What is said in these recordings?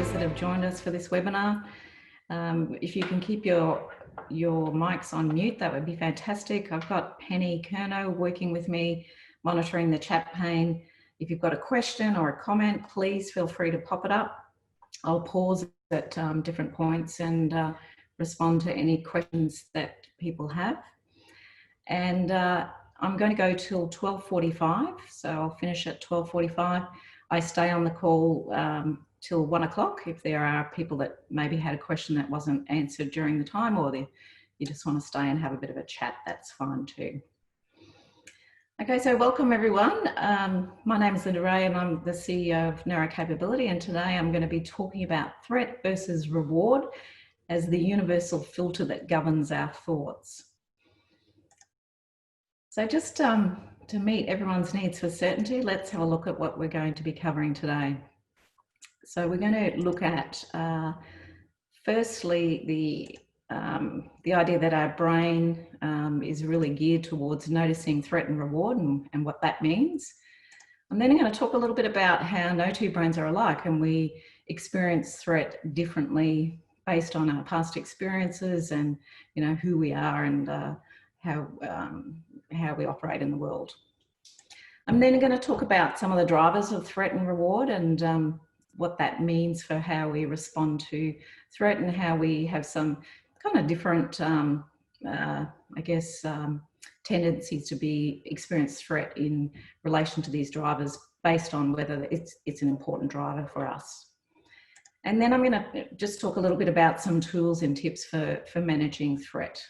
those that have joined us for this webinar. If you can keep your mics on mute, that would be fantastic. I've got Penny Kerno working with me, monitoring the chat pane. If you've got a question or a comment, please feel free to pop it up. I'll pause at different points and respond to any questions that people have. And I'm going to go till 12:45, so I'll finish at 12:45. I stay on the call till 1 o'clock if there are people that maybe had a question that wasn't answered during the time, or you just want to stay and have a bit of a chat, that's fine too. Okay, so welcome everyone. My name is Linda Ray and I'm the CEO of NeuroCapability, and today I'm going to be talking about threat versus reward as the universal filter that governs our thoughts. So just to meet everyone's needs for certainty, let's have a look at what we're going to be covering today. So we're going to look at firstly the idea that our brain is really geared towards noticing threat and reward and what that means. And then I'm going to talk a little bit about how no two brains are alike, and we experience threat differently based on our past experiences and who we are and how we operate in the world. I'm then going to talk about some of the drivers of threat and reward and what that means for how we respond to threat and how we have some kind of different, tendencies to experience threat in relation to these drivers based on whether it's an important driver for us. And then I'm going to just talk a little bit about some tools and tips for managing threat.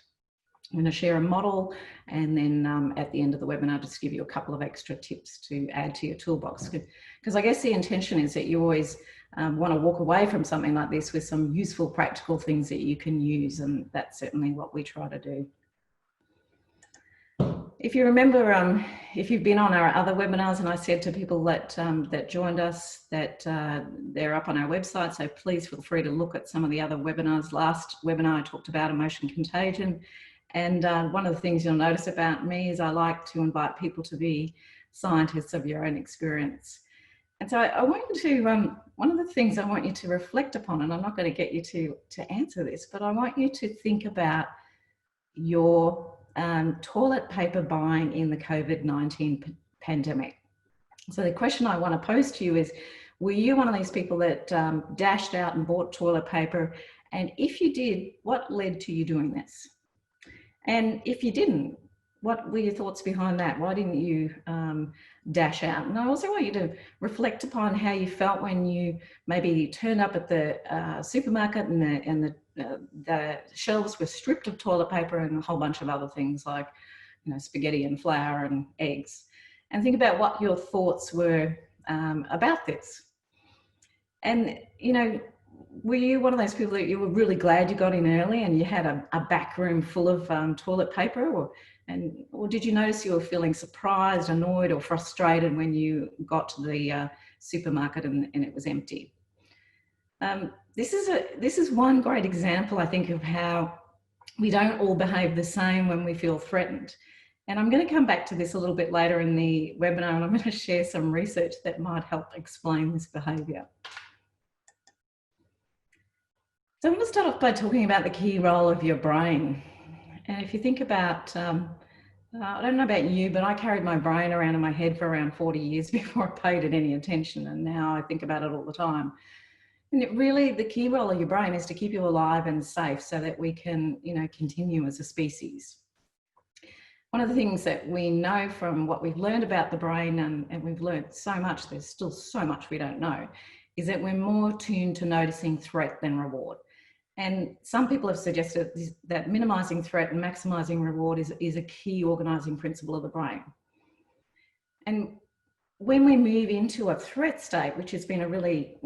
I'm going to share a model, and then at the end of the webinar, just give you a couple of extra tips to add to your toolbox. Because I guess the intention is that you always want to walk away from something like this with some useful, practical things that you can use, and that's certainly what we try to do. If you remember, if you've been on our other webinars, and I said to people that that joined us that they're up on our website, so please feel free to look at some of the other webinars. Last webinar I talked about emotion contagion. And one of the things you'll notice about me is I like to invite people to be scientists of your own experience. And so I want you to, one of the things I want you to reflect upon, and I'm not going to get you to answer this, but I want you to think about your toilet paper buying in the COVID-19 pandemic. So the question I want to pose to you is, were you one of these people that dashed out and bought toilet paper? And if you did, what led to you doing this? And if you didn't, what were your thoughts behind that? Why didn't you dash out? And I also want you to reflect upon how you felt when you maybe turned up at the supermarket and the shelves were stripped of toilet paper and a whole bunch of other things like spaghetti and flour and eggs. And think about what your thoughts were about this. And were you one of those people that you were really glad you got in early and you had a back room full of toilet paper, or did you notice you were feeling surprised, annoyed, or frustrated when you got to the supermarket and it was empty? This is one great example, I think, of how we don't all behave the same when we feel threatened. And I'm going to come back to this a little bit later in the webinar, and I'm going to share some research that might help explain this behaviour. So I'm going to start off by talking about the key role of your brain. And if you think about, I don't know about you, but I carried my brain around in my head for around 40 years before I paid it any attention. And now I think about it all the time. And the key role of your brain is to keep you alive and safe so that we can, continue as a species. One of the things that we know from what we've learned about the brain, and we've learned so much, there's still so much we don't know, is that we're more tuned to noticing threat than reward. And some people have suggested that minimizing threat and maximizing reward is a key organizing principle of the brain. And when we move into a threat state, which has been a really,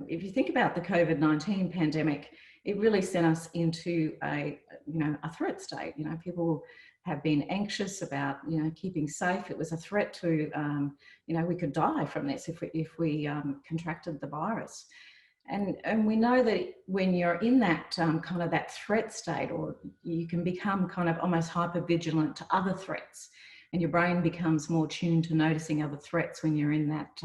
if you think about the COVID-19 pandemic, it really sent us into a threat state. People have been anxious about, keeping safe. It was a threat to, we could die from this if we contracted the virus. And we know that when you're in that kind of that threat state, or you can become kind of almost hyper vigilant to other threats, and your brain becomes more tuned to noticing other threats when you're in that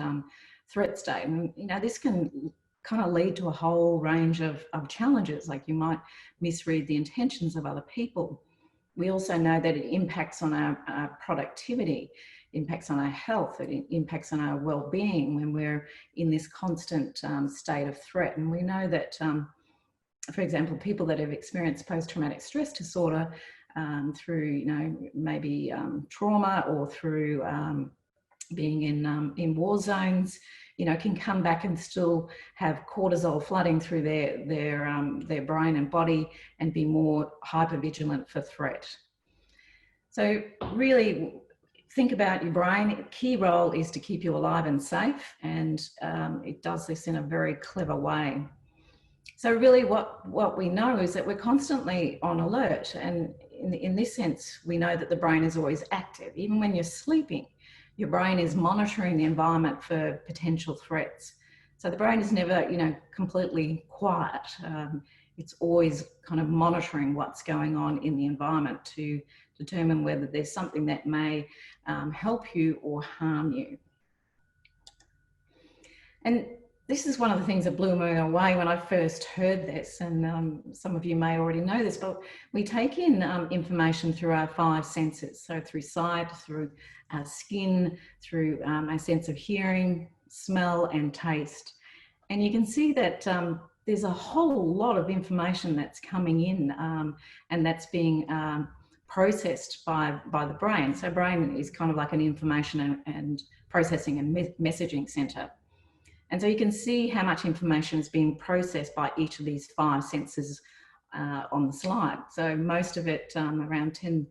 threat state. And this can kind of lead to a whole range of challenges. Like you might misread the intentions of other people. We also know that it impacts on our productivity, impacts on our health, it impacts on our well-being when we're in this constant state of threat. And we know that, for example, people that have experienced post-traumatic stress disorder through, maybe trauma or through being in war zones, can come back and still have cortisol flooding through their brain and body and be more hypervigilant for threat. So really think about your brain. Key role is to keep you alive and safe, and it does this in a very clever way. So really what we know is that we're constantly on alert, and in this sense, we know that the brain is always active. Even when you're sleeping, your brain is monitoring the environment for potential threats. So the brain is never, completely quiet. It's always kind of monitoring what's going on in the environment to determine whether there's something that may help you or harm you. And this is one of the things that blew me away when I first heard this, and some of you may already know this, but we take in information through our 5 senses. So through sight, through our skin, through our sense of hearing, smell and taste. And you can see that there's a whole lot of information that's coming in and that's being processed by the brain. So brain is kind of like an information and processing and messaging center. And so you can see how much information is being processed by each of these 5 senses on the slide. So most of it, around 10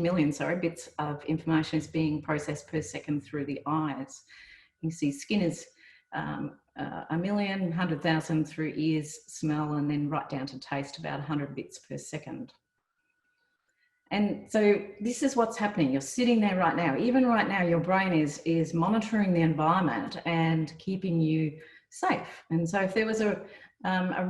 million bits of information is being processed per second through the eyes. You see skin is 1 million, 100,000 through ears, smell, and then right down to taste, about 100 bits per second. And so this is what's happening. You're sitting there right now. Even right now, your brain is monitoring the environment and keeping you safe. And so if there was a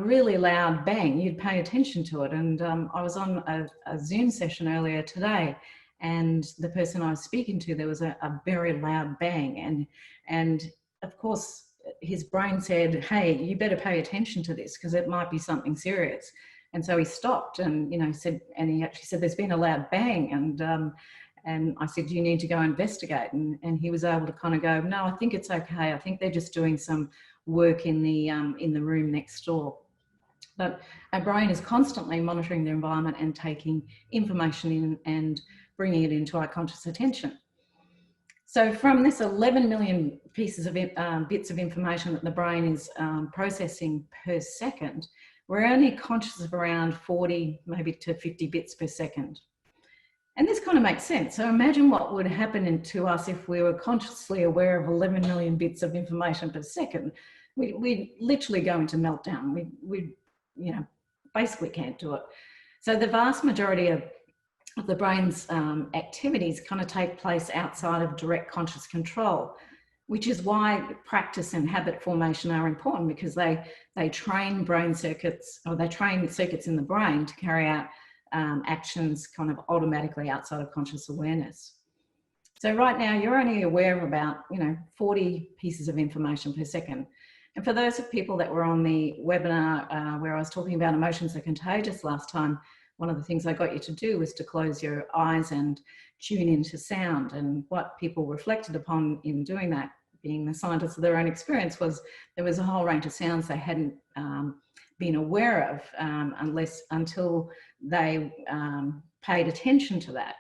really loud bang, you'd pay attention to it. And I was on a Zoom session earlier today, and the person I was speaking to, there was a very loud bang. And of course, his brain said, hey, you better pay attention to this because it might be something serious. And so he stopped and, said, and he actually said, there's been a loud bang. And I said, do you need to go investigate? And he was able to kind of go, no, I think it's okay. I think they're just doing some work in the room next door. But our brain is constantly monitoring the environment and taking information in and bringing it into our conscious attention. So from this 11 million pieces of bits of information that the brain is processing per second, we're only conscious of around 40, maybe to 50 bits per second. And this kind of makes sense. So imagine what would happen to us if we were consciously aware of 11 million bits of information per second. We'd literally go into meltdown. We basically can't do it. So the vast majority of the brain's activities kind of take place outside of direct conscious control, which is why practice and habit formation are important, because they train brain circuits, or they train circuits in the brain to carry out actions kind of automatically outside of conscious awareness. So right now you're only aware of about 40 pieces of information per second. And for those of people that were on the webinar where I was talking about emotions are contagious last time, one of the things I got you to do was to close your eyes and tune into sound. And what people reflected upon in doing that, being the scientists of their own experience, was there was a whole range of sounds they hadn't been aware of until they paid attention to that.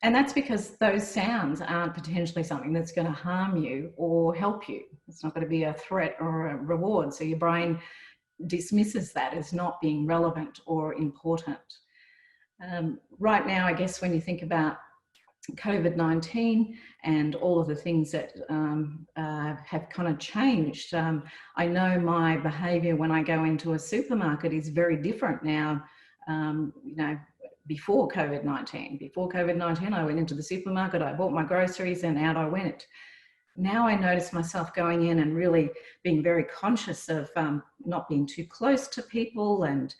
And that's because those sounds aren't potentially something that's going to harm you or help you. It's not going to be a threat or a reward. So your brain dismisses that as not being relevant or important. Right now, I guess when you think about COVID-19 and all of the things that have kind of changed, I know my behaviour when I go into a supermarket is very different now. Before COVID-19. Before COVID-19, I went into the supermarket, I bought my groceries and out I went. now I notice myself going in and really being very conscious of not being too close to people. And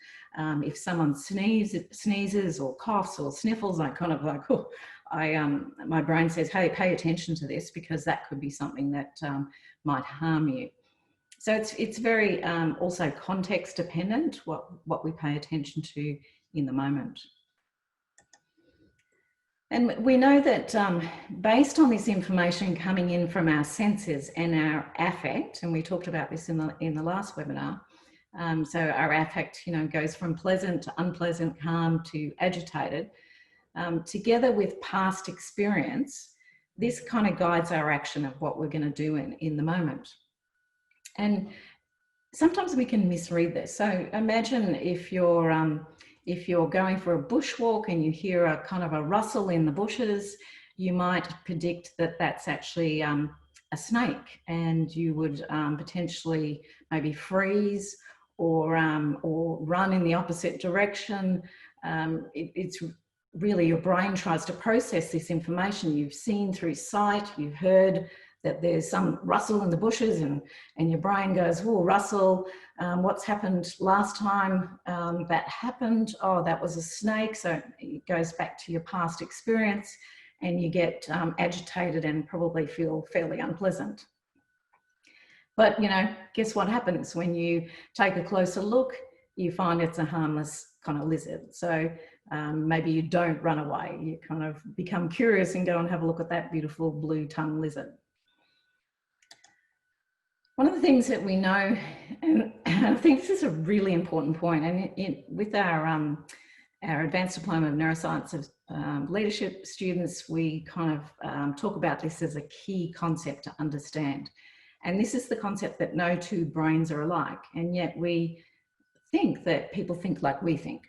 if someone sneezes or coughs or sniffles, I kind of like, oh, my brain says, hey, pay attention to this, because that could be something that might harm you. So it's very also context dependent, what we pay attention to in the moment. And we know that based on this information coming in from our senses and our affect, and we talked about this in the last webinar, so our affect, goes from pleasant to unpleasant, calm to agitated, together with past experience, this kind of guides our action of what we're going to do in the moment. And sometimes we can misread this. So imagine if you're going for a bushwalk and you hear a kind of a rustle in the bushes, you might predict that that's actually a snake, and you would potentially maybe freeze or run in the opposite direction. It's really your brain tries to process this information you've seen through sight, you've heard that there's some rustle in the bushes, and your brain goes, oh, rustle, what's happened last time that happened? Oh, that was a snake. So it goes back to your past experience, and you get agitated and probably feel fairly unpleasant. But, guess what happens when you take a closer look? You find it's a harmless kind of lizard. So maybe you don't run away. You kind of become curious and go and have a look at that beautiful blue tongue lizard. One of the things that we know, and I think this is a really important point, and with our Advanced Diploma of Neuroscience of Leadership students, we kind of talk about this as a key concept to understand. And this is the concept that no two brains are alike, and yet we think that people think like we think.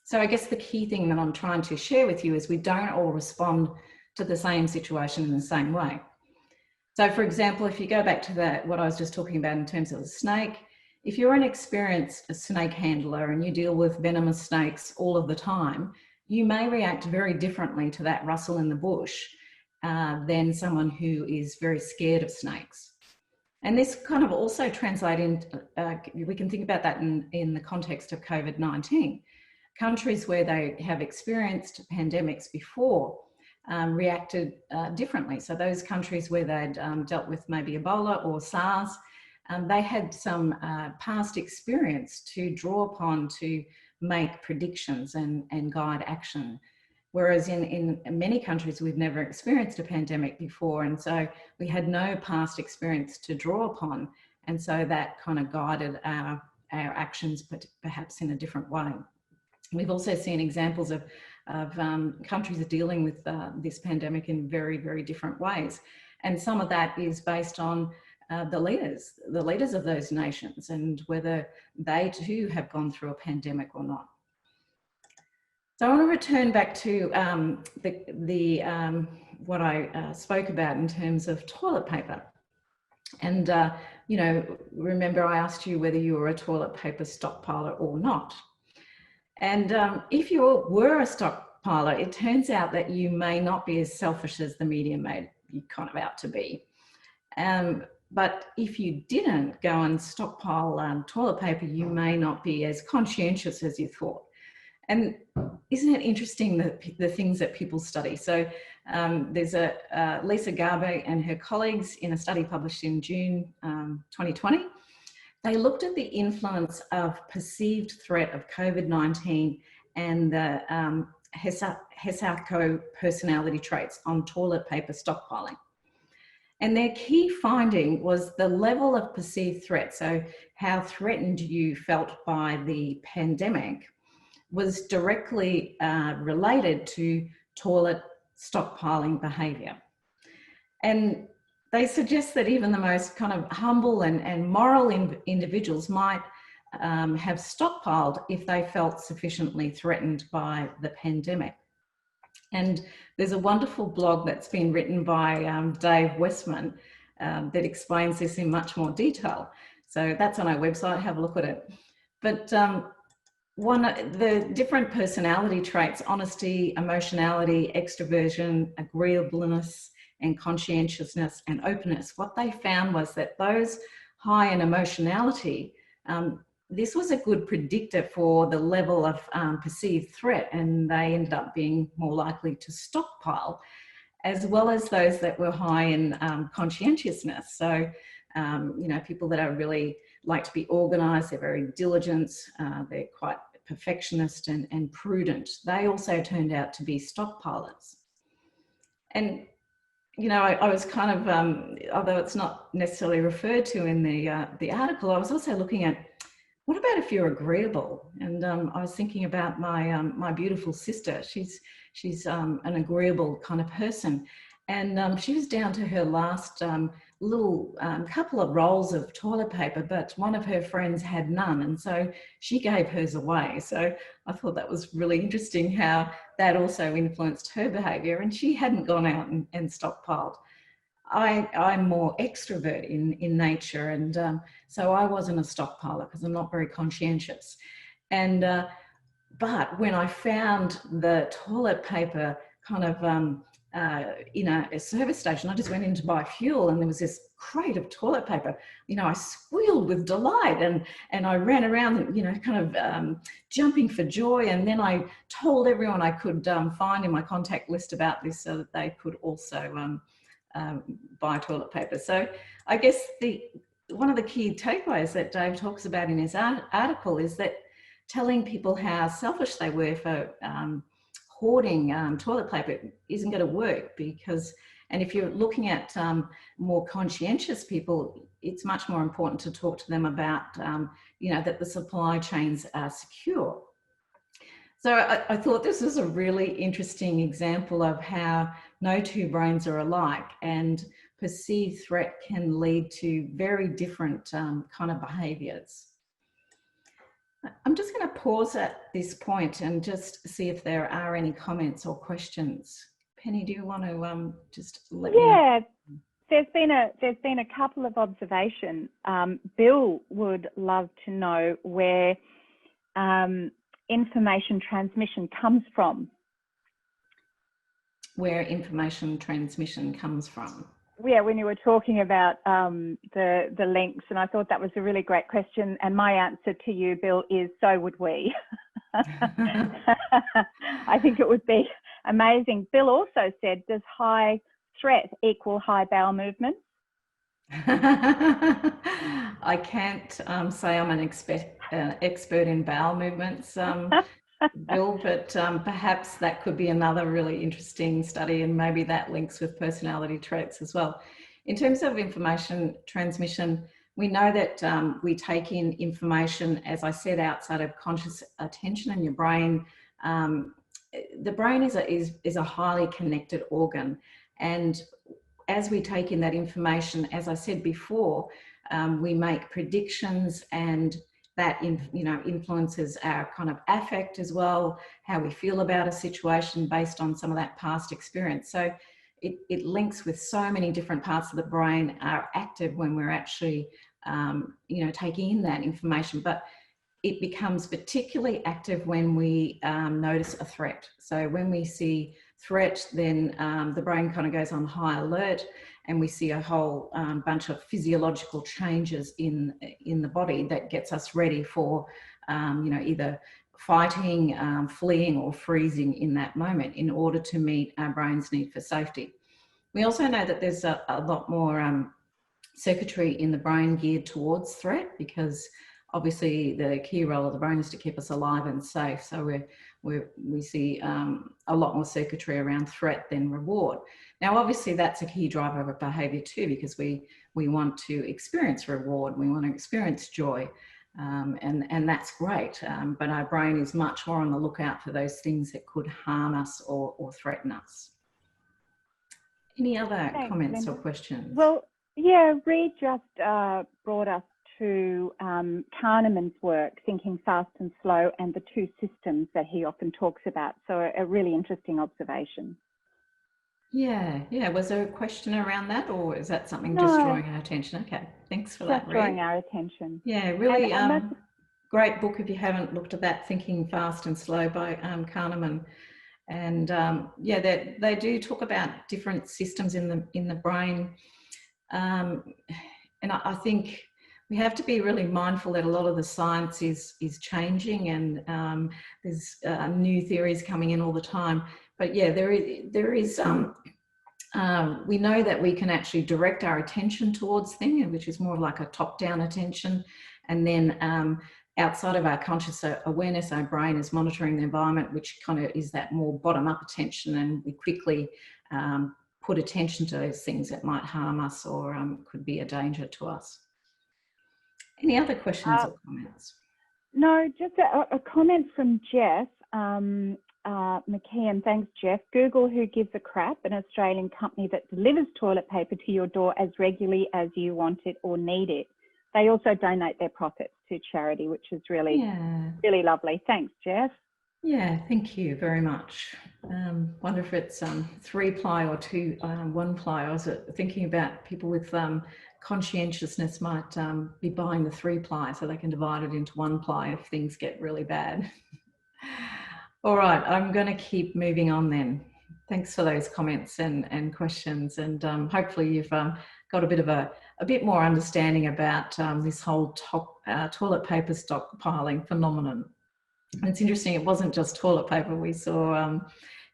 So I guess the key thing that I'm trying to share with you is we don't all respond to the same situation in the same way. So for example, if you go back to what I was just talking about in terms of the snake, if you're an experienced snake handler and you deal with venomous snakes all of the time, you may react very differently to that rustle in the bush than someone who is very scared of snakes. And this kind of also translates into, we can think about that in the context of COVID-19. Countries where they have experienced pandemics before reacted differently. So those countries where they'd dealt with maybe Ebola or SARS, they had some past experience to draw upon to make predictions and guide action. Whereas in many countries, we've never experienced a pandemic before. And so we had no past experience to draw upon. And so that kind of guided our actions, but perhaps in a different way. We've also seen examples of countries dealing with this pandemic in very, very different ways. And some of that is based on the leaders of those nations and whether they too have gone through a pandemic or not. So I want to return back to what I spoke about in terms of toilet paper. And, remember I asked you whether you were a toilet paper stockpiler or not. And if you were a stockpiler, it turns out that you may not be as selfish as the media made you kind of out to be. But if you didn't go and stockpile toilet paper, you may not be as conscientious as you thought. And isn't it interesting the things that people study? So there's Lisa Garbe and her colleagues in a study published in June 2020. They looked at the influence of perceived threat of COVID-19 and the Hesarco personality traits on toilet paper stockpiling. And their key finding was the level of perceived threat, so how threatened you felt by the pandemic, was directly related to toilet stockpiling behaviour. And they suggest that even the most kind of humble and moral individuals might have stockpiled if they felt sufficiently threatened by the pandemic. And there's a wonderful blog that's been written by Dave Westman that explains this in much more detail. So that's on our website, have a look at it. But the different personality traits, honesty, emotionality, extroversion, agreeableness, and conscientiousness and openness, what they found was that those high in emotionality, this was a good predictor for the level of perceived threat, and they ended up being more likely to stockpile, as well as those that were high in conscientiousness. So, people that are really like to be organized, they're very diligent, they're quite perfectionist and prudent. They also turned out to be stockpilers. And I was kind of, although it's not necessarily referred to in the article, I was also looking at, what about if you're agreeable? And I was thinking about my beautiful sister. She's an agreeable kind of person, and she was down to her last little couple of rolls of toilet paper, but one of her friends had none, and so she gave hers away. So I thought that was really interesting how that also influenced her behaviour, and she hadn't gone out and stockpiled. I'm more extrovert in nature, and so I wasn't a stockpiler because I'm not very conscientious. And but when I found the toilet paper kind of in a service station, I just went in to buy fuel, and there was this crate of toilet paper. I squealed with delight, and I ran around, kind of jumping for joy. And then I told everyone I could find in my contact list about this, so that they could also buy toilet paper. So I guess one of the key takeaways that Dave talks about in his article is that telling people how selfish they were for hoarding toilet paper isn't going to work, and if you're looking at more conscientious people, it's much more important to talk to them about, that the supply chains are secure. So I thought this was a really interesting example of how no two brains are alike, and perceived threat can lead to very different kind of behaviours. I'm just going to pause at this point and just see if there are any comments or questions. Penny, do you want to just let me know? Yeah, there's been a couple of observations. Bill would love to know where information transmission comes from. Where information transmission comes from? Yeah, when you were talking about the links, and I thought that was a really great question. And my answer to you, Bill, is so would we. I think it would be amazing. Bill also said, does high threat equal high bowel movements? I can't say I'm an expert in bowel movements, Bill, but perhaps that could be another really interesting study, and maybe that links with personality traits as well. In terms of information transmission, we know that we take in information, as I said, outside of conscious attention in your brain. The brain is a highly connected organ, and as we take in that information, as I said before, we make predictions, and that influences our kind of affect as well, how we feel about a situation based on some of that past experience. So it links with so many different parts of the brain are active when we're actually taking in that information, but it becomes particularly active when we notice a threat. So when we see threat, then the brain kind of goes on high alert, and we see a whole bunch of physiological changes in the body that gets us ready for either fighting, fleeing, or freezing in that moment in order to meet our brain's need for safety. We also know that there's a lot more circuitry in the brain geared towards threat, because obviously the key role of the brain is to keep us alive and safe. So we see a lot more circuitry around threat than reward. Now, obviously that's a key driver of behaviour too, because we want to experience reward, we want to experience joy, and that's great. But our brain is much more on the lookout for those things that could harm us or threaten us. Any other comments or questions? Well, yeah, Reid just brought us to Kahneman's work, Thinking Fast and Slow, and the two systems that he often talks about. So a really interesting observation. Yeah. Was there a question around that, or is that something just drawing our attention? Okay, thanks for that, Just drawing our attention. Yeah, really great book if you haven't looked at that, Thinking Fast and Slow by Kahneman. And yeah, they do talk about different systems in the brain. And I think we have to be really mindful that a lot of the science is changing, and there's new theories coming in all the time. But yeah, there is we know that we can actually direct our attention towards things, which is more like a top-down attention, and then outside of our conscious awareness, our brain is monitoring the environment, which kind of is that more bottom-up attention, and we quickly put attention to those things that might harm us or could be a danger to us. Any other questions or comments? No, just a comment from Jeff McKeon. Thanks, Jeff. Google Who Gives a Crap, an Australian company that delivers toilet paper to your door as regularly as you want it or need it. They also donate their profits to charity, which is really, really lovely. Thanks, Jeff. Yeah, thank you very much. Wonder if it's 3-ply or 1-ply. I was thinking about people with conscientiousness might be buying the 3-ply so they can divide it into 1-ply if things get really bad. All right, I'm going to keep moving on then. Thanks for those comments and questions, and hopefully you've got a bit more understanding about this whole toilet paper stockpiling phenomenon. And it's interesting, it wasn't just toilet paper. We saw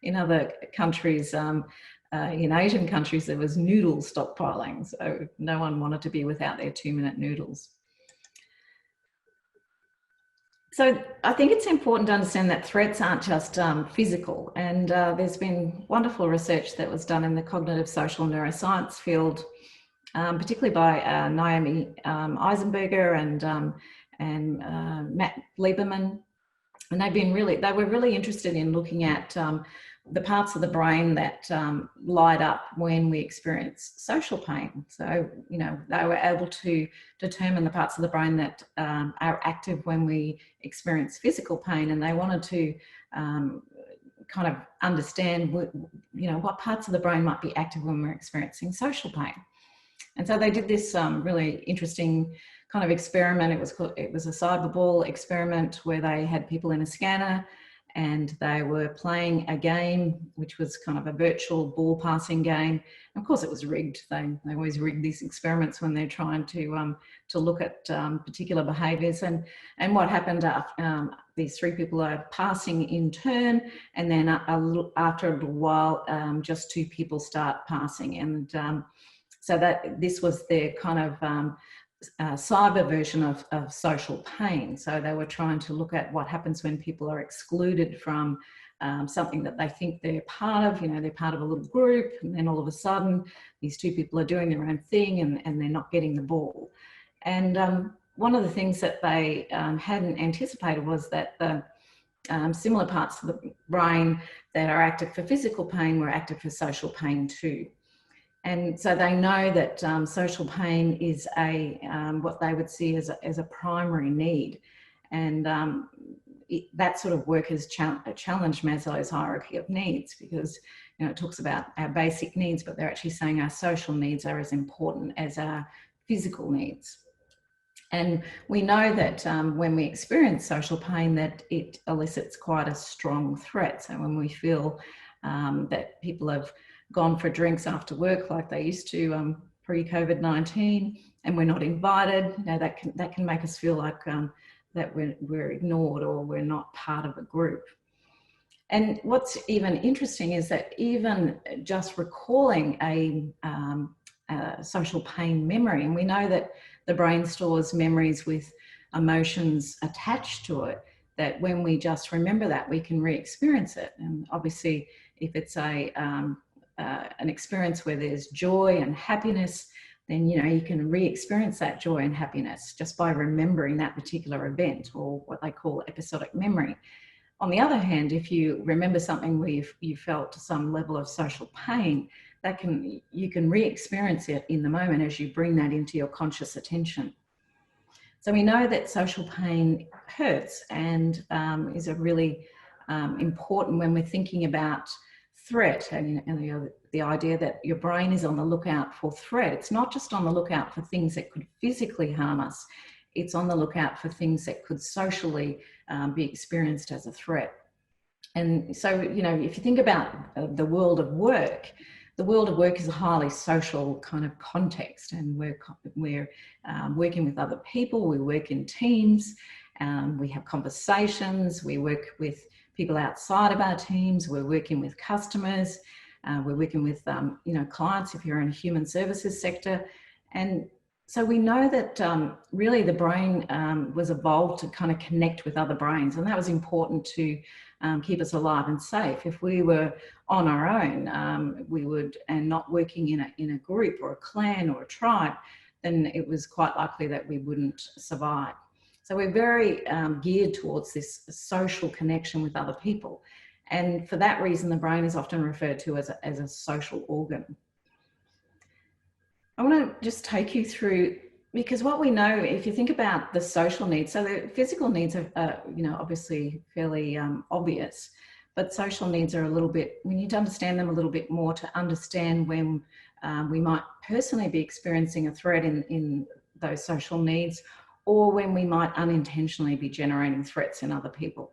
in other countries, in Asian countries, there was noodle stockpiling. So no one wanted to be without their 2-minute noodles. So I think it's important to understand that threats aren't just physical, and there's been wonderful research that was done in the cognitive social neuroscience field, particularly by Naomi Eisenberger and Matt Lieberman, and they were really interested in looking at the parts of the brain that light up when we experience social pain. So, you know, they were able to determine the parts of the brain that are active when we experience physical pain, and they wanted to kind of understand what parts of the brain might be active when we're experiencing social pain. And so they did this really interesting kind of experiment. It was a cyberball experiment where they had people in a scanner, and they were playing a game, which was kind of a virtual ball passing game. And of course, it was rigged. They always rig these experiments when they're trying to look at particular behaviours. And what happened after these 3 people are passing in turn, and then after a little while, just 2 people start passing. And so that this was their kind of cyber version of social pain. So they were trying to look at what happens when people are excluded from something that they think they're part of. You know, they're part of a little group, and then all of a sudden these 2 people are doing their own thing, and they're not getting the ball. And one of the things that they hadn't anticipated was that the similar parts of the brain that are active for physical pain were active for social pain too. And so they know that social pain is what they would see as a primary need. And that sort of work has challenged Maslow's hierarchy of needs, because it talks about our basic needs, but they're actually saying our social needs are as important as our physical needs. And we know that when we experience social pain, that it elicits quite a strong threat. So when we feel that people have gone for drinks after work like they used to pre-COVID-19, and we're not invited, that can make us feel like that we're ignored or we're not part of a group. And what's even interesting is that even just recalling a social pain memory, and we know that the brain stores memories with emotions attached to it, that when we just remember that, we can re-experience it. And obviously, if it's an experience where there's joy and happiness, then you can re-experience that joy and happiness just by remembering that particular event, or what they call episodic memory. On the other hand, if you remember something where you felt some level of social pain, you can re-experience it in the moment as you bring that into your conscious attention. So we know that social pain hurts, and is a really important when we're thinking about threat, and the idea that your brain is on the lookout for threat. It's not just on the lookout for things that could physically harm us, it's on the lookout for things that could socially be experienced as a threat. And so, you know, if you think about the world of work is a highly social kind of context, and we're working with other people, we work in teams, we have conversations, we work with people outside of our teams, we're working with customers, we're working with, you know, clients if you're in a human services sector. And so we know that really the brain was evolved to kind of connect with other brains, and that was important to keep us alive and safe. If we were on our own, we would, and not working in a group or a clan or a tribe, then it was quite likely that we wouldn't survive. So we're very geared towards this social connection with other people. And for that reason, the brain is often referred to as a social organ. I want to just take you through, because what we know, if you think about the social needs, so the physical needs are, you know, obviously fairly obvious, but social needs are a little bit, we need to understand them a little bit more to understand when we might personally be experiencing a threat in those social needs, or when we might unintentionally be generating threats in other people.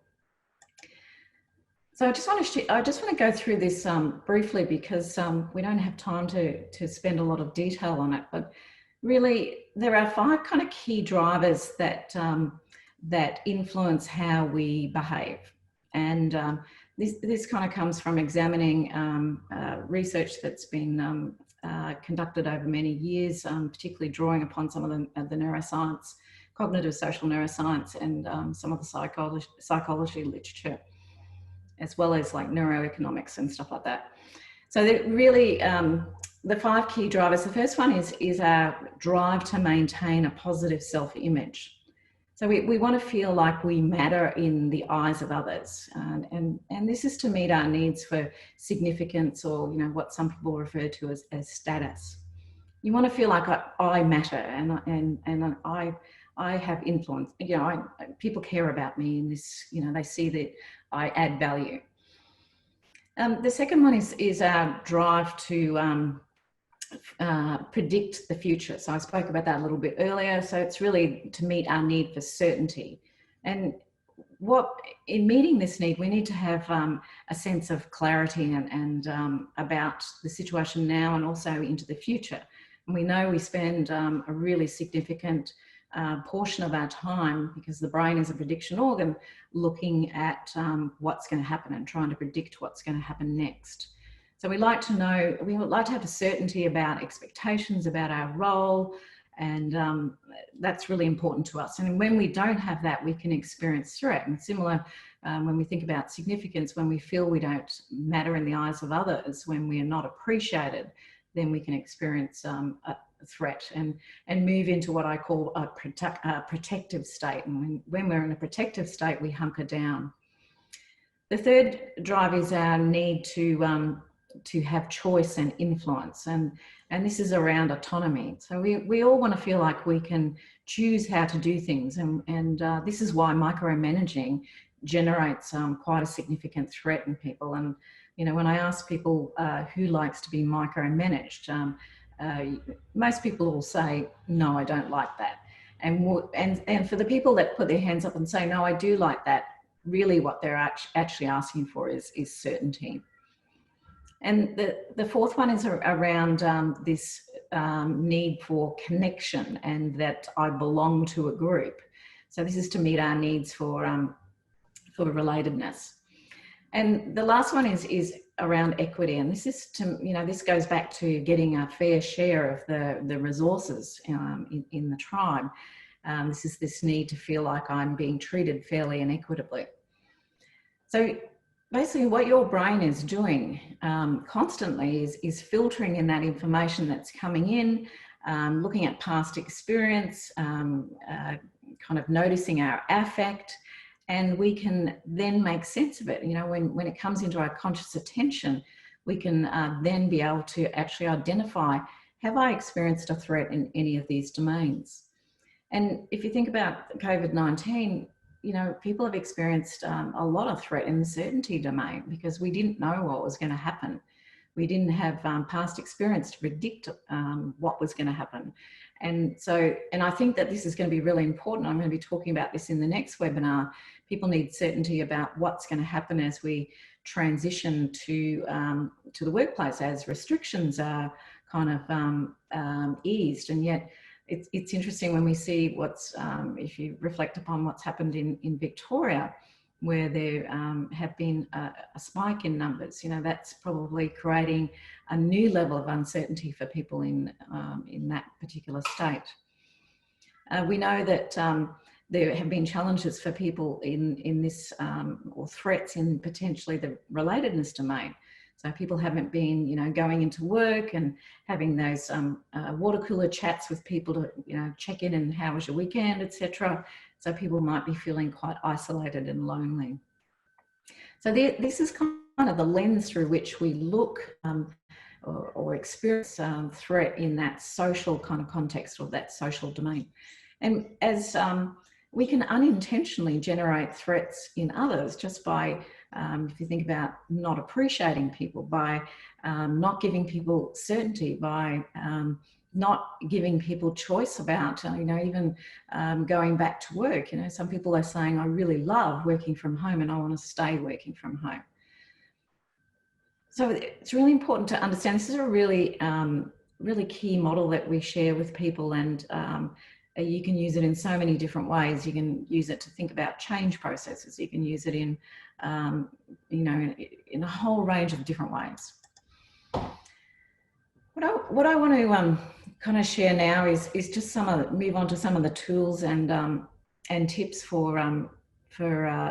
So I just want to go through this briefly, because we don't have time to spend a lot of detail on it. But really, there are 5 kind of key drivers that that influence how we behave, and this kind of comes from examining research that's been conducted over many years, particularly drawing upon some of the neuroscience, cognitive social neuroscience, and some of the psychology literature, as well as like neuroeconomics and stuff like that. So really, the 5 key drivers, the first one is our drive to maintain a positive self-image. So we want to feel like we matter in the eyes of others. And this is to meet our needs for significance, or, you know, what some people refer to as status. You want to feel like I matter, and I have influence. You know, people care about me in this, you know, they see that I add value. The second one is our drive to predict the future. So I spoke about that a little bit earlier. So it's really to meet our need for certainty. And in meeting this need, we need to have a sense of clarity and about the situation now and also into the future. And we know we spend a really significant portion of our time, because the brain is a prediction organ, looking at what's going to happen and trying to predict what's going to happen next. So we like to know, we would like to have a certainty about expectations, about our role, and that's really important to us. And when we don't have that, we can experience threat. And similar, when we think about significance, when we feel we don't matter in the eyes of others, when we are not appreciated, then we can experience a threat and move into what I call a protective state. And when we're in a protective state, we hunker down. The third drive is our need to have choice and influence, and this is around autonomy. So we all want to feel like we can choose how to do things, and this is why micromanaging generates quite a significant threat in people. And, you know, when I ask people who likes to be micromanaged, most people will say, no, I don't like that. And for the people that put their hands up and say, no, I do like that, really what they're actually asking for is certainty. And the fourth one is around this need for connection, and that I belong to a group. So this is to meet our needs for relatedness. And the last one is around equity, and this is to, you know, this goes back to getting a fair share of the resources in the tribe. This is this need to feel like I'm being treated fairly and equitably. So basically what your brain is doing constantly is filtering in that information that's coming in, looking at past experience, kind of noticing our affect, and we can then make sense of it. You know, when it comes into our conscious attention, we can then be able to actually identify, have I experienced a threat in any of these domains? And if you think about COVID-19, you know, people have experienced a lot of threat in the certainty domain, because we didn't know what was going to happen. We didn't have past experience to predict what was going to happen. And so, and I think that this is going to be really important. I'm going to be talking about this in the next webinar. People need certainty about what's going to happen as we transition to the workplace, as restrictions are kind of eased. And yet it's interesting when we see what's, if you reflect upon what's happened in Victoria, where there have been a spike in numbers. You know, that's probably creating a new level of uncertainty for people in that particular state. We know that there have been challenges for people in this, or threats in potentially the relatedness domain. So people haven't been, you know, going into work and having those water cooler chats with people to, you know, check in and how was your weekend, etc. So people might be feeling quite isolated and lonely. So this is kind of the lens through which we look or experience threat in that social kind of context, or that social domain. And as we can unintentionally generate threats in others just by, if you think about not appreciating people, by not giving people certainty, by not giving people choice about, you know, even going back to work. You know, some people are saying, I really love working from home and I want to stay working from home. So it's really important to understand this is a really, really key model that we share with people, and you can use it in so many different ways. You can use it to think about change processes. You can use it in, you know, in a whole range of different ways. What I want to kind of share now is just move on to some of the tools and tips for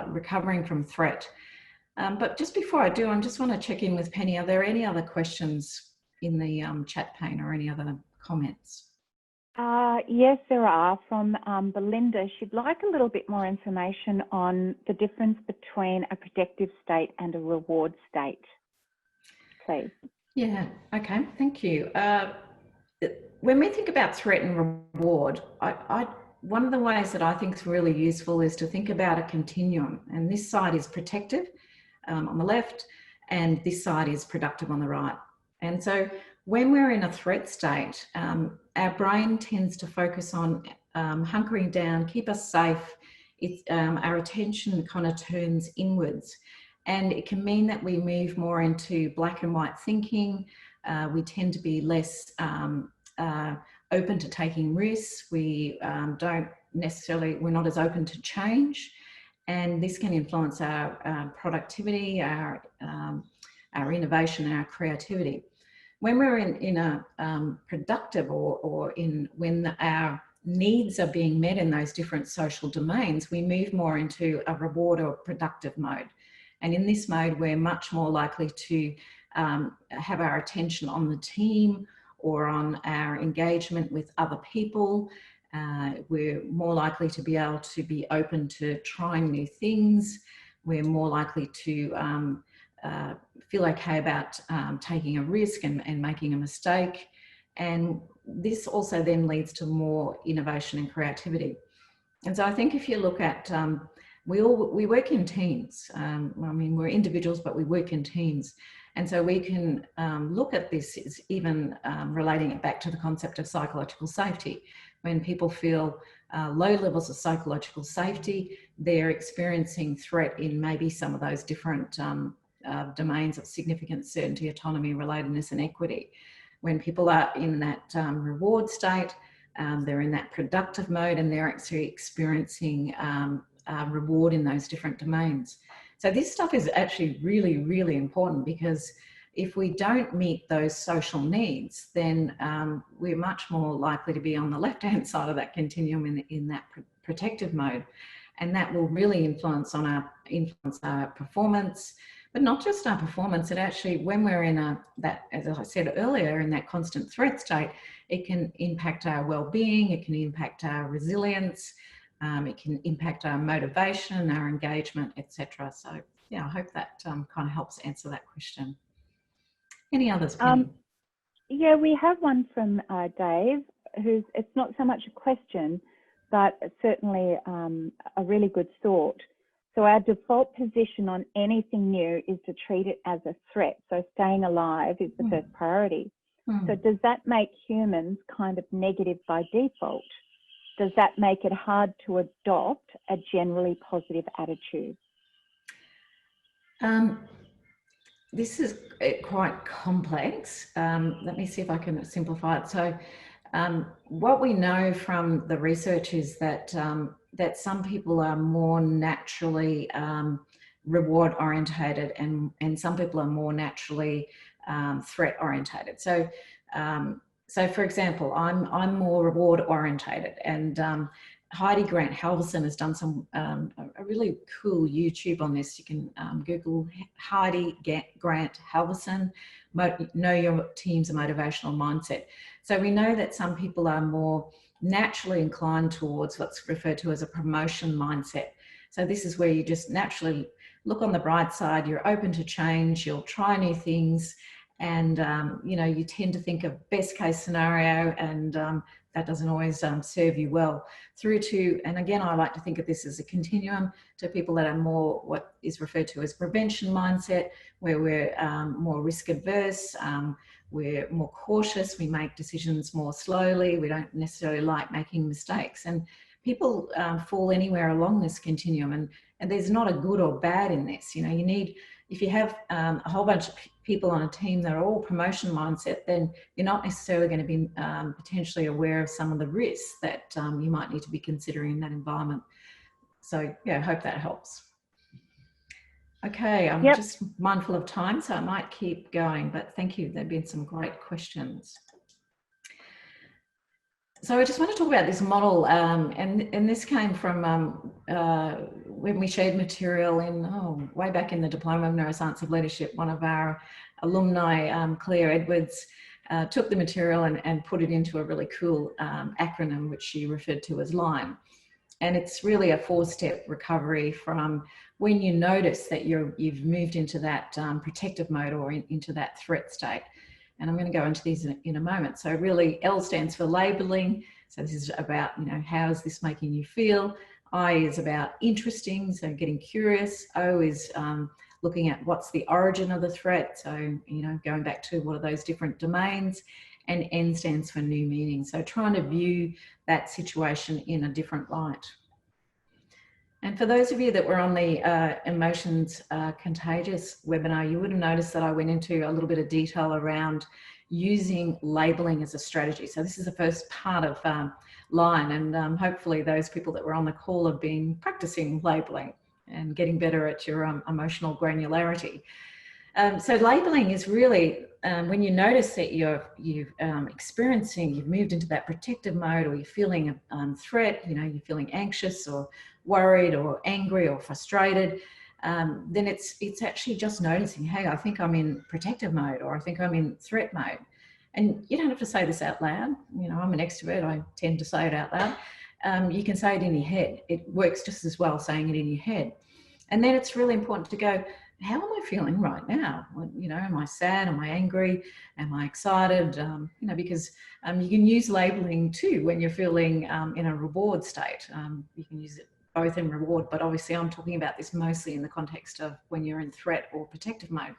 recovering from threat. But just before I do, I just want to check in with Penny. Are there any other questions in the chat pane, or any other comments? Yes, there are, from Belinda. She'd like a little bit more information on the difference between a protective state and a reward state, please. Yeah, okay, thank you. When we think about threat and reward, one of the ways that I think is really useful is to think about a continuum, and this side is protective on the left, and this side is productive on the right. And so when we're in a threat state, our brain tends to focus on hunkering down, keep us safe. Our attention kind of turns inwards, and it can mean that we move more into black and white thinking. We tend to be less open to taking risks. We we're not as open to change, and this can influence our productivity, our innovation, our creativity. When we're in a productive or when our needs are being met in those different social domains, we move more into a reward or productive mode. And in this mode, we're much more likely to have our attention on the team or on our engagement with other people. We're more likely to be able to be open to trying new things. We're more likely to feel okay about taking a risk and making a mistake. And this also then leads to more innovation and creativity. And so I think if you look at, we work in teams. I mean, we're individuals, but we work in teams. And so we can look at this as even relating it back to the concept of psychological safety. When people feel low levels of psychological safety, they're experiencing threat in maybe some of those different domains of significance, certainty, autonomy, relatedness, and equity. When people are in that reward state, they're in that productive mode, and they're actually experiencing reward in those different domains. So this stuff is actually really, really important, because if we don't meet those social needs, then we're much more likely to be on the left-hand side of that continuum in that protective mode. And that will really influence our performance, but not just our performance. It actually, when we're in as I said earlier, in that constant threat state, it can impact our well-being, it can impact our resilience, it can impact our motivation, our engagement, etc. So yeah, I hope that kind of helps answer that question. Any others, Penny? Yeah, we have one from Dave, it's not so much a question, but certainly a really good thought. So our default position on anything new is to treat it as a threat. So staying alive is the first priority. So does that make humans kind of negative by default? Does that make it hard to adopt a generally positive attitude? This is quite complex. Let me see if I can simplify it. So what we know from the research is that, that some people are more naturally reward orientated and some people are more naturally threat orientated. So, so for example, I'm more reward orientated, and Heidi Grant Halverson has done some a really cool YouTube on this. You can Google Heidi Grant Halverson, Know Your Team's Motivational Mindset. So we know that some people are more naturally inclined towards what's referred to as a promotion mindset. So this is where you just naturally look on the bright side, you're open to change, you'll try new things, and you know, you tend to think of best case scenario, and that doesn't always serve you well, through to, and again, I like to think of this as a continuum, to people that are more what is referred to as prevention mindset, where we're more risk adverse, we're more cautious, we make decisions more slowly, we don't necessarily like making mistakes. And people fall anywhere along this continuum, and there's not a good or bad in this. You know, you need, if you have a whole bunch of people on a team that are all promotion mindset, then you're not necessarily going to be potentially aware of some of the risks that you might need to be considering in that environment. So yeah, I hope that helps. Okay, I'm just mindful of time, so I might keep going, but thank you. There've been some great questions. So I just want to talk about this model, and this came from when we shared material in, way back in the Diploma of Neuroscience of Leadership. One of our alumni, Claire Edwards, took the material and put it into a really cool acronym, which she referred to as LINE. And it's really a 4-step recovery from when you notice that you've moved into that protective mode or into that threat state. And I'm going to go into these in a moment. So really, L stands for labeling. So this is about, you know, how is this making you feel? I is about interesting, so getting curious. O is looking at what's the origin of the threat. So, you know, going back to what are those different domains. And N stands for new meaning. So trying to view that situation in a different light. And for those of you that were on the Emotions Contagious webinar, you would have noticed that I went into a little bit of detail around using labeling as a strategy. So this is the first part of LINE, and hopefully those people that were on the call have been practicing labeling and getting better at your emotional granularity. So labeling is really when you notice that you've moved into that protective mode, or you're feeling a threat, you know, you're feeling anxious or worried or angry or frustrated, then it's actually just noticing, hey, I think I'm in protective mode, or I think I'm in threat mode. And you don't have to say this out loud. You know, I'm an extrovert, I tend to say it out loud. You can say it in your head. It works just as well saying it in your head. And then it's really important to go, how am I feeling right now? You know, am I sad? Am I angry? Am I excited? You know, because you can use labeling too when you're feeling in a reward state. You can use it both in reward, but obviously I'm talking about this mostly in the context of when you're in threat or protective mode.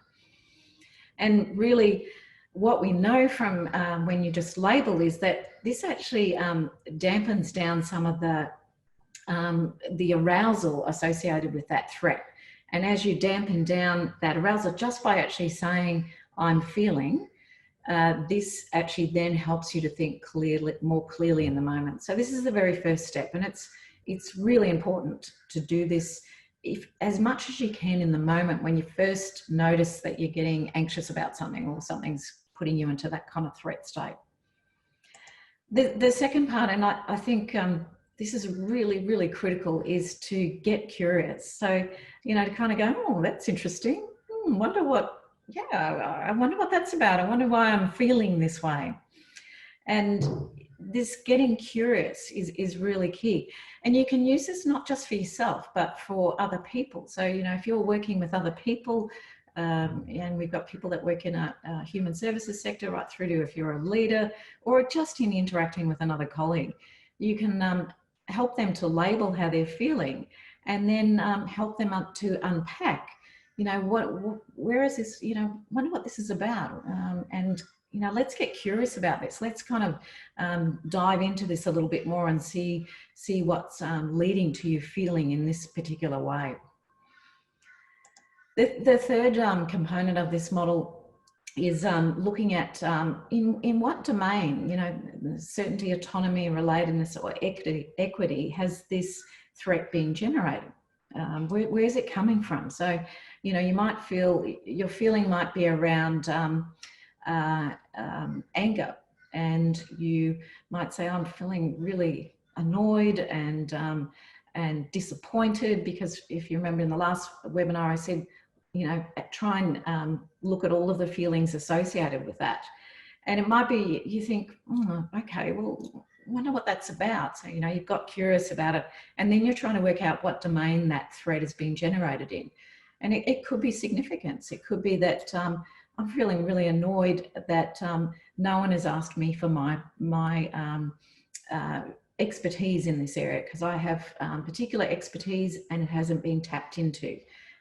And really what we know from when you just label is that this actually dampens down some of the arousal associated with that threat. And as you dampen down that arousal just by actually saying, I'm feeling, this actually then helps you to think more clearly in the moment. So this is the very first step, and it's really important to do this as much as you can in the moment when you first notice that you're getting anxious about something, or something's putting you into that kind of threat state. The second part, and I think this is really, really critical, is to get curious. So, you know, to kind of go, oh, that's interesting. I wonder what that's about. I wonder why I'm feeling this way. And this getting curious is really key. And you can use this not just for yourself, but for other people. So, you know, if you're working with other people, and we've got people that work in a human services sector, right through to if you're a leader, or just in interacting with another colleague, you can help them to label how they're feeling, and then help them to unpack, you know, where is this, you know, wonder what this is about, and let's get curious about this. Let's kind of dive into this a little bit more and see what's leading to you feeling in this particular way. The third component of this model is looking at in what domain, certainty, autonomy, relatedness, or equity has this threat been generated? Where is it coming from? So, you might feel, your feeling might be around anger, and you might say, I'm feeling really annoyed and disappointed, because if you remember in the last webinar, I said, try and look at all of the feelings associated with that. And it might be, you think, okay, well, I wonder what that's about. So, you've got curious about it, and then you're trying to work out what domain that threat is being generated in. And it could be significance. It could be that I'm feeling really annoyed that no one has asked me for my expertise in this area, because I have particular expertise and it hasn't been tapped into.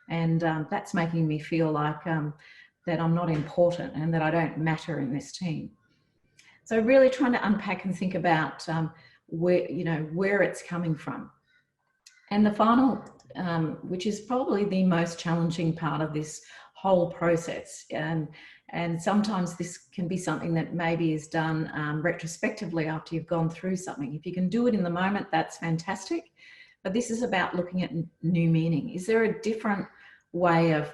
And that's making me feel like that I'm not important and that I don't matter in this team. So really trying to unpack and think about where it's coming from. And the final, which is probably the most challenging part of this whole process, and sometimes this can be something that maybe is done retrospectively after you've gone through something. If you can do it in the moment, that's fantastic. But this is about looking at new meaning. Is there a different way of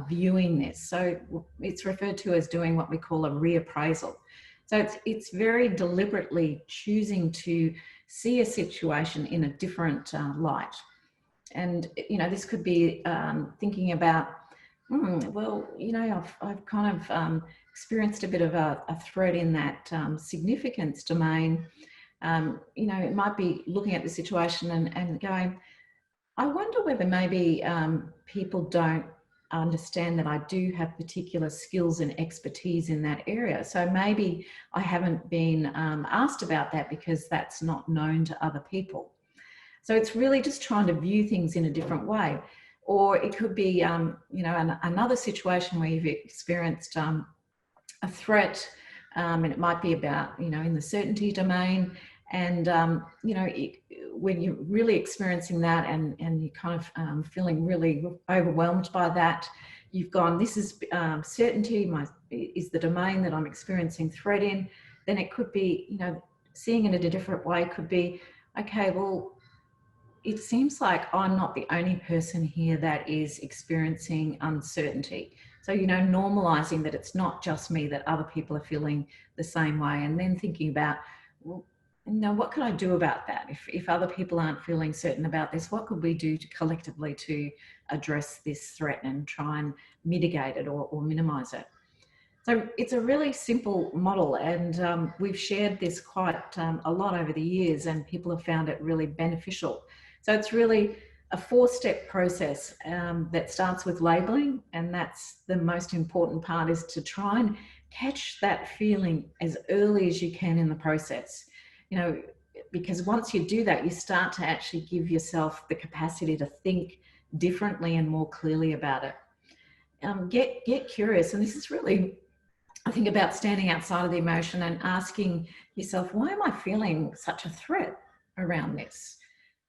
viewing this? So it's referred to as doing what we call a reappraisal. So it's very deliberately choosing to see a situation in a different light. And, this could be thinking about, well, I've kind of experienced a bit of a threat in that significance domain. It might be looking at the situation and going, I wonder whether maybe people don't understand that I do have particular skills and expertise in that area. So maybe I haven't been asked about that because that's not known to other people. So it's really just trying to view things in a different way. Or it could be, another situation where you've experienced a threat, and it might be about, in the certainty domain. And, when you're really experiencing that and you're kind of feeling really overwhelmed by that, you've gone, this is certainty, is the domain that I'm experiencing threat in. Then it could be, seeing it in a different way could be, okay, well, it seems like I'm not the only person here that is experiencing uncertainty. So, normalizing that it's not just me, that other people are feeling the same way. And then thinking about, well, what could I do about that? If other people aren't feeling certain about this, what could we do collectively to address this threat and try and mitigate it or minimize it? So it's a really simple model, and we've shared this quite a lot over the years, and people have found it really beneficial. So it's really a 4-step process that starts with labeling, and that's the most important part, is to try and catch that feeling as early as you can in the process. Because once you do that, you start to actually give yourself the capacity to think differently and more clearly about it. Get curious, and this is really, I think, about standing outside of the emotion and asking yourself, why am I feeling such a threat around this?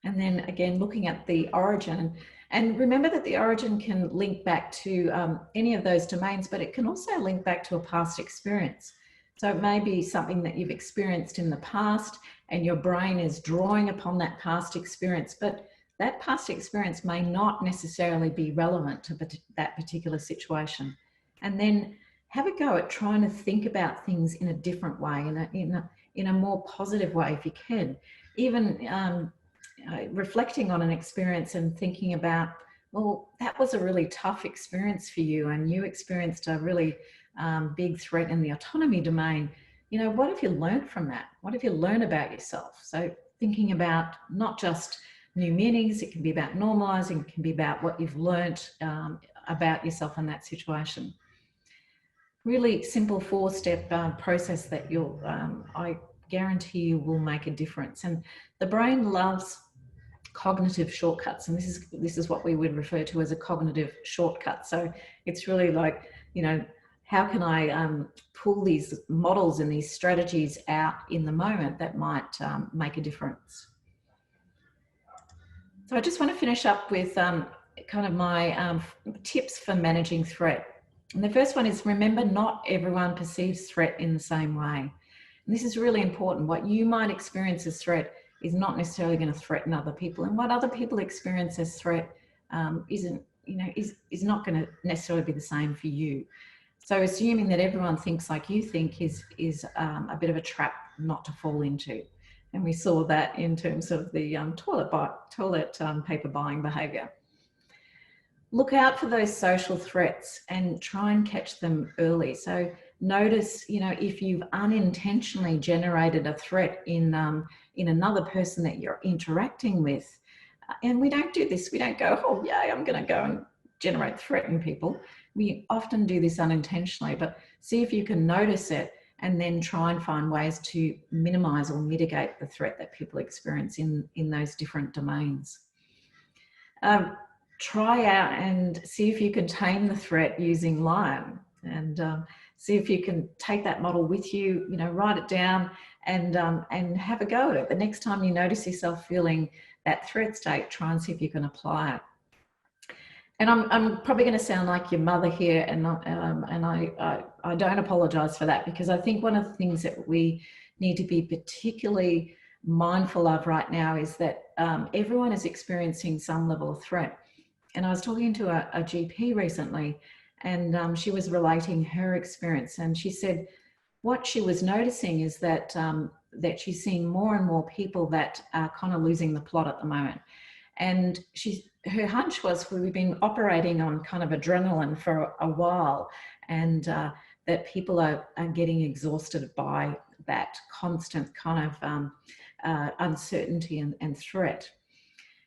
And then again, looking at the origin, and remember that the origin can link back to any of those domains, but it can also link back to a past experience. So it may be something that you've experienced in the past and your brain is drawing upon that past experience, but that past experience may not necessarily be relevant to that particular situation. And then have a go at trying to think about things in a different way, in a more positive way if you can. Even reflecting on an experience and thinking about, well, that was a really tough experience for you and you experienced a really big threat in the autonomy domain. What have you learned from that? What have you learned about yourself? So thinking about not just new meanings, it can be about normalizing, it can be about what you've learned about yourself in that situation. Really simple 4-step process that I guarantee you will make a difference. And the brain loves cognitive shortcuts, and this is what we would refer to as a cognitive shortcut. So it's really like, how can I pull these models and these strategies out in the moment that might make a difference? So I just want to finish up with kind of my tips for managing threat. And the first one is, remember, not everyone perceives threat in the same way. And this is really important. What you might experience as threat is not necessarily going to threaten other people, and what other people experience as threat is not going to necessarily be the same for you. So assuming that everyone thinks like you think is a bit of a trap not to fall into. And we saw that in terms of the toilet paper buying behaviour. Look out for those social threats and try and catch them early. So notice, if you've unintentionally generated a threat in another person that you're interacting with. And we don't do this. We don't go, oh, yay, I'm going to go and generate threat in people. We often do this unintentionally, but see if you can notice it and then try and find ways to minimize or mitigate the threat that people experience in those different domains. Try out and see if you can tame the threat using Lion, and see if you can take that model with you, write it down and have a go at it. The next time you notice yourself feeling that threat state, try and see if you can apply it. And I'm probably going to sound like your mother here, and I don't apologize for that, because I think one of the things that we need to be particularly mindful of right now is that everyone is experiencing some level of threat. And I was talking to a GP recently, and she was relating her experience, and she said what she was noticing is that that she's seeing more and more people that are kind of losing the plot at the moment. And her hunch was, we've been operating on kind of adrenaline for a while, and that people are getting exhausted by that constant kind of uncertainty and threat.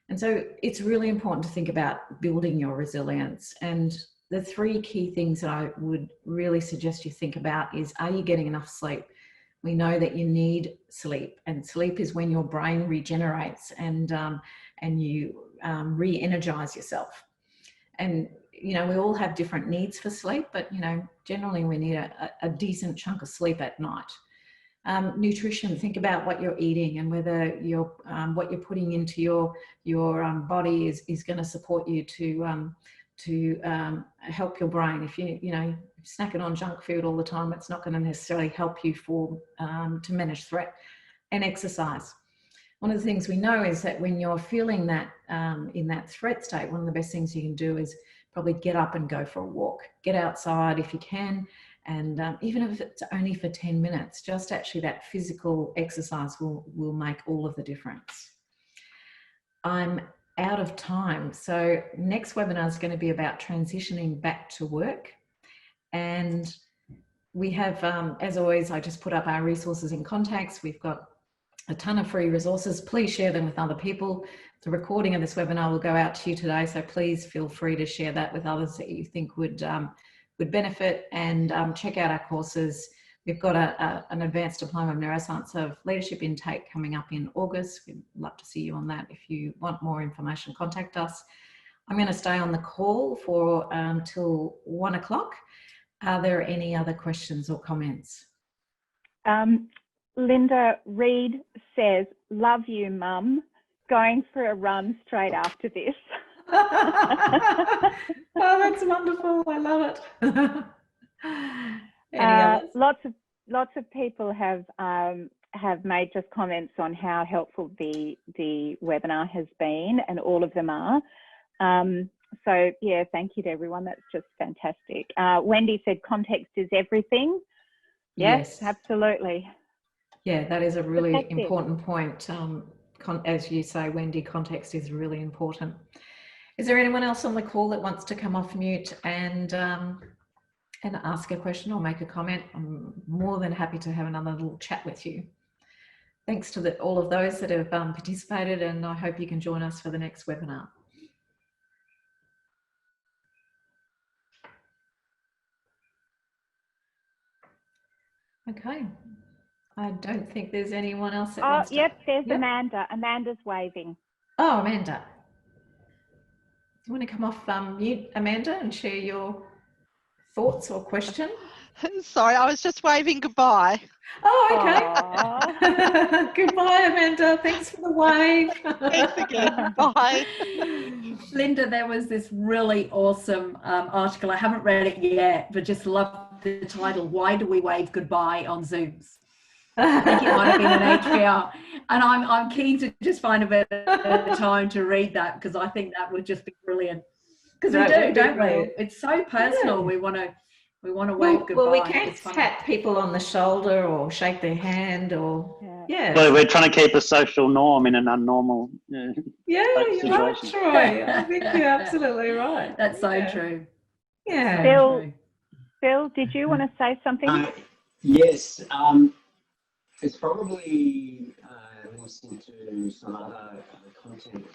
And so it's really important to think about building your resilience. And the three key things that I would really suggest you think about is, are you getting enough sleep? We know that you need sleep, and sleep is when your brain regenerates and you re-energize yourself. And we all have different needs for sleep, but generally we need a decent chunk of sleep at night. Nutrition, think about what you're eating and whether what you're putting into your body is going to support you to help your brain. If you're snacking on junk food all the time, it's not going to necessarily help you to manage threat. And exercise. One of the things we know is that when you're feeling that in that threat state, one of the best things you can do is probably get up and go for a walk. Get outside if you can, and even if it's only for 10 minutes, just actually that physical exercise will make all of the difference. I'm out of time, so next webinar is going to be about transitioning back to work. And we have, as always, I just put up our resources and contacts. We've got a ton of free resources. Please share them with other people. The recording of this webinar will go out to you today, so please feel free to share that with others that you think would benefit, and check out our courses. We've got an advanced diploma of neuroscience of leadership intake coming up in August. We'd love to see you on that. If you want more information, contact us. I'm going to stay on the call for till 1 o'clock. Are there any other questions or comments? Linda Reed says, love you, Mum. Going for a run straight after this. Oh, that's wonderful. I love it. Lots of people have made just comments on how helpful the webinar has been, and all of them are. So yeah, thank you to everyone. That's just fantastic. Wendy said context is everything. Yes, absolutely. Yeah, that is a really important point. As you say, Wendy, context is really important. Is there anyone else on the call that wants to come off mute and ask a question or make a comment? I'm more than happy to have another little chat with you. Thanks to all of those that have participated, and I hope you can join us for the next webinar. Okay. I don't think there's anyone else that wants to... Yep, there's Amanda. Amanda's waving. Oh, Amanda. Do you want to come off mute, Amanda, and share your thoughts or question? Sorry, I was just waving goodbye. Oh, okay. Goodbye, Amanda. Thanks for the wave. Thanks again. Bye. Linda, there was this really awesome article. I haven't read it yet, but just love the title, Why Do We Wave Goodbye on Zooms? I think it might have been an HBR. And I'm keen to just find a bit of time to read that, because I think that would just be brilliant. Because we do, don't we? It's so personal. Yeah. We want to wave goodbye. Well, we can tap people on the shoulder or shake their hand or Well, we're trying to keep a social norm in an unnormal you're right, Troy. I think you're absolutely right. That's so true. Yeah. Phil, did you want to say something? Yes. It's probably listening to some other content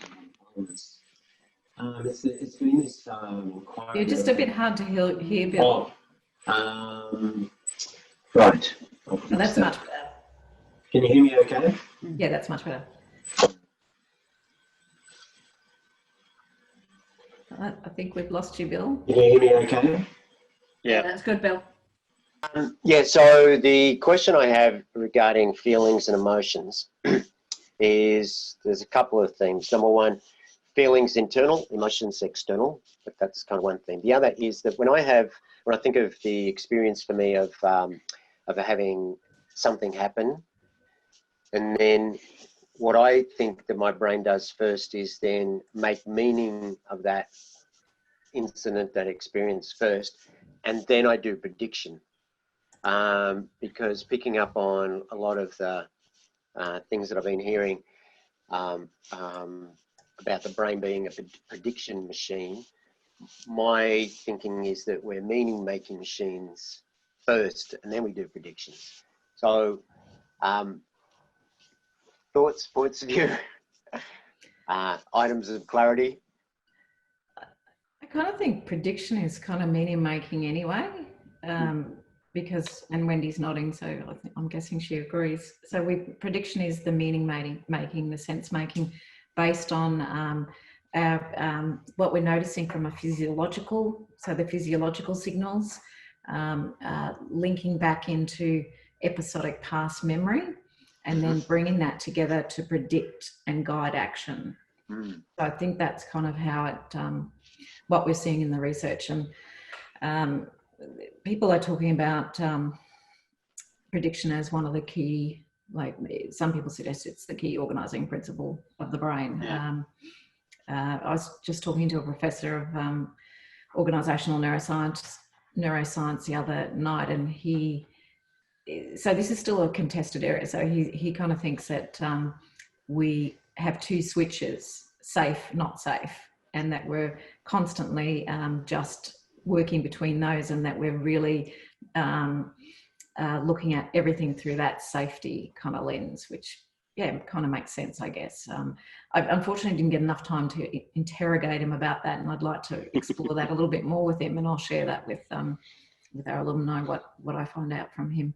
on this. It's been this You're just a bit hard to hear, Bill. Right. Oh, that's much better. Can you hear me okay? Yeah, that's much better. I think we've lost you, Bill. Can you hear me okay? Yeah, that's good, Bill. Yeah, so the question I have regarding feelings and emotions is there's a couple of things. Number one, feelings internal, emotions external, but that's kind of one thing. The other is that when I think of the experience for me of having something happen, and then what I think that my brain does first is then make meaning of that incident, that experience first, and then I do prediction. Because picking up on a lot of the things that I've been hearing about the brain being a prediction machine, my thinking is that we're meaning-making machines first, and then we do predictions. So, thoughts, points of view, items of clarity? I kind of think prediction is kind of meaning-making anyway. Because, and Wendy's nodding, so I'm guessing she agrees. So prediction is the meaning making, the sense making, based on what we're noticing from a physiological, so the physiological signals, linking back into episodic past memory, and then bringing that together to predict and guide action. So I think that's kind of how it, what we're seeing in the research. And people are talking about prediction as one of the key, like some people suggest it's the key organizing principle of the brain. Yeah. I was just talking to a professor of organizational neuroscience the other night, and so this is still a contested area. So he kind of thinks that we have two switches, safe, not safe, and that we're constantly just working between those, and that we're really looking at everything through that safety kind of lens, which kind of makes sense, I guess. I unfortunately didn't get enough time to interrogate him about that, and I'd like to explore that a little bit more with him, and I'll share that with our alumni what I find out from him.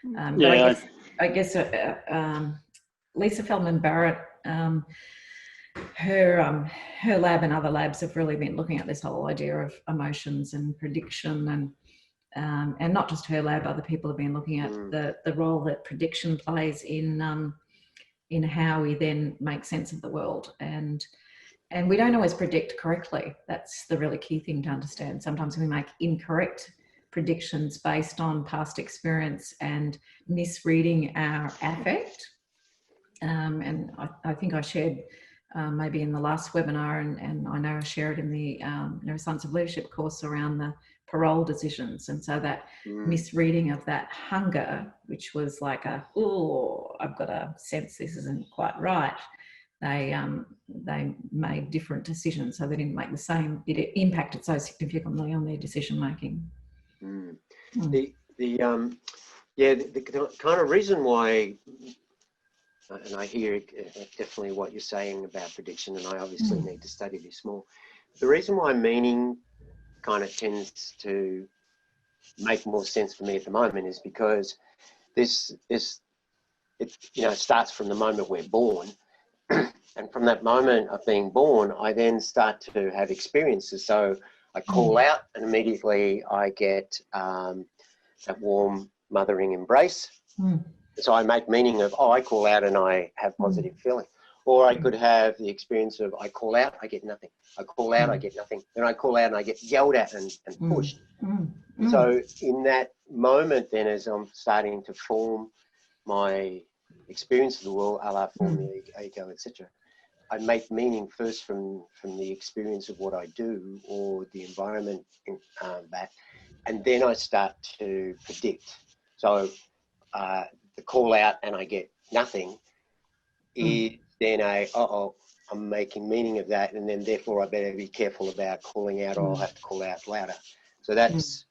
But I guess Lisa Feldman Barrett, her lab and other labs have really been looking at this whole idea of emotions and prediction, and not just her lab, other people have been looking at the role that prediction plays in how we then make sense of the world. And we don't always predict correctly. That's the really key thing to understand. Sometimes we make incorrect predictions based on past experience and misreading our affect. And I think I shared maybe in the last webinar, and I know I shared in the Neuroscience of Leadership course around the parole decisions. And so that misreading of that hunger, which was like I've got a sense this isn't quite right. They made different decisions, so they didn't make the same. It impacted so significantly on their decision making. The kind of reason why, and I hear definitely what you're saying about prediction, and I obviously need to study this more. The reason why meaning kind of tends to make more sense for me at the moment is because it starts from the moment we're born, and from that moment of being born, I then start to have experiences. So I call out and immediately I get that warm mothering embrace. So I make meaning of, oh, I call out and I have positive feeling. Or I could have the experience of, I call out, I get nothing. I call out, I get nothing. Then I call out and I get yelled at and pushed. So in that moment then, as I'm starting to form my experience of the world, a la form the ego, etc., I make meaning first from the experience of what I do or the environment back, and then I start to predict. So the call out and I get nothing is then I'm making meaning of that, and then therefore I better be careful about calling out, or I'll have to call out louder. So that's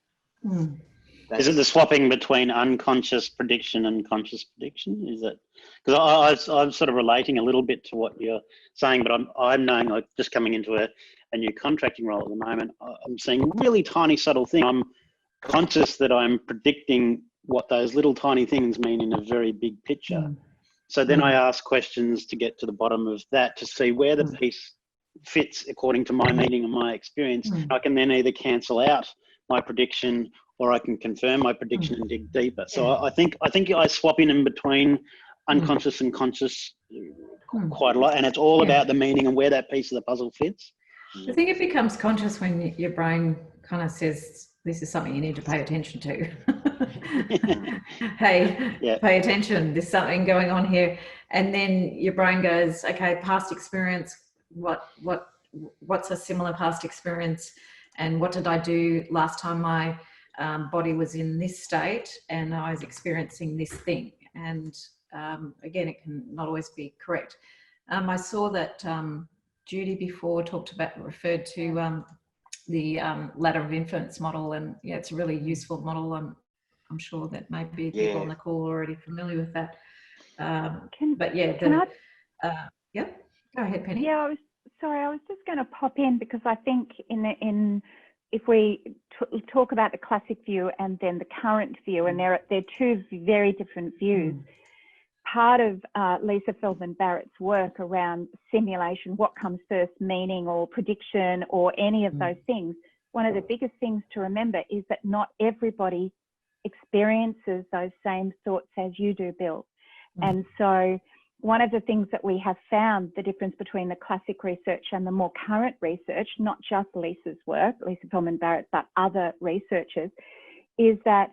is it the swapping between unconscious prediction and conscious prediction? Is it, because I'm sort of relating a little bit to what you're saying, but I'm knowing, like, just coming into a new contracting role at the moment, I'm seeing really tiny subtle things. I'm conscious that I'm predicting what those little tiny things mean in a very big picture. So then I ask questions to get to the bottom of that, to see where the piece fits according to my meaning and my experience. I can then either cancel out my prediction, or I can confirm my prediction and dig deeper. So I think I swap in between unconscious and conscious quite a lot, and it's all about the meaning and where that piece of the puzzle fits. I think it becomes conscious when your brain kind of says, this is something you need to pay attention to. Hey, pay attention, there's something going on here. And then your brain goes, okay, past experience, what's a similar past experience, and what did I do last time my body was in this state and I was experiencing this thing. And again, it can not always be correct. I saw that Judy before referred to the ladder of influence model, and it's a really useful model. I'm sure that maybe people on the call are already familiar with that. Go ahead, Penny. Yeah, I was just going to pop in, because I think if we talk about the classic view and then the current view, and they're two very different views. Part of Lisa Feldman Barrett's work around simulation, what comes first, meaning or prediction or any of those things, one of the biggest things to remember is that not everybody experiences those same thoughts as you do, Bill. And so one of the things that we have found, the difference between the classic research and the more current research, not just Lisa's work, Lisa Feldman Barrett, but other researchers, is that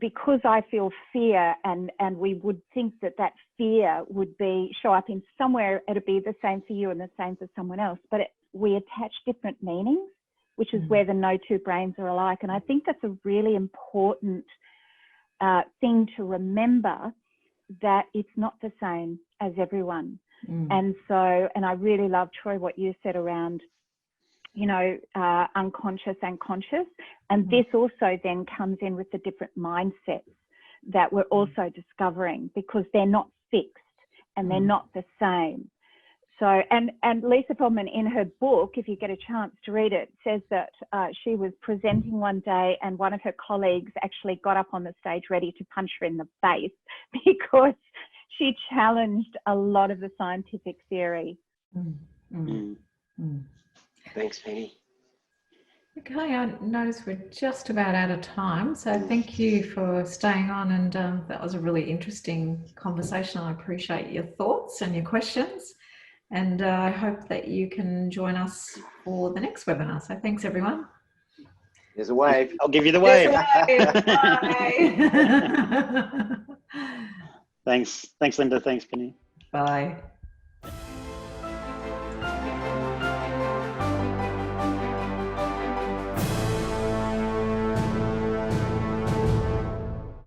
because I feel fear, and we would think that fear would show up in somewhere, it'd be the same for you and the same for someone else, but we attach different meanings, which is where the no two brains are alike. And I think that's a really important thing to remember, that it's not the same as everyone. And I really love, Troy, what you said around, unconscious and conscious. And this also then comes in with the different mindsets that we're also discovering, because they're not fixed and they're not the same. So, and Lisa Feldman, in her book, if you get a chance to read it, says that she was presenting one day and one of her colleagues actually got up on the stage ready to punch her in the face because she challenged a lot of the scientific theory. Thanks, Penny. Okay, I notice we're just about out of time, so thank you for staying on, and that was a really interesting conversation. I appreciate your thoughts and your questions, and I hope that you can join us for the next webinar. So thanks, everyone. There's a wave. I'll give you the wave. Bye. Thanks, Linda. Thanks, Penny. Bye.